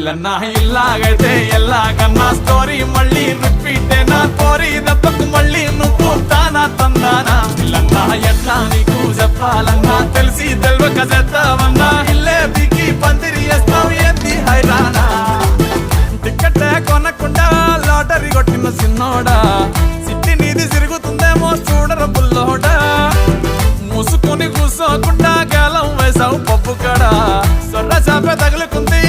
పిల్లన్నా ఇల్లాగైతే ఎల్లాగన్నా story మళ్ళీ repeat నా కోరి దెబ్బకు మళ్ళీ నువ్వు తానా తందానా పిల్లన్నా ఎట్లా నీకు చెప్పాలన్నా తెలిసి తెల్వక చేస్తావన్నా ఇల్లే బికి పందిరి వేస్తావు ఏంది హైరానా టికెట్లే కొనకుండా లాటరీ కొట్టిన సిన్నోడా సిట్టి నీది తిరుగుతుందేమో చూడర బుల్లోడా మూసుకొని కూసోకుండా గాలం వేసావు పప్పు కడ సొర్ర చాప తగులుకుంది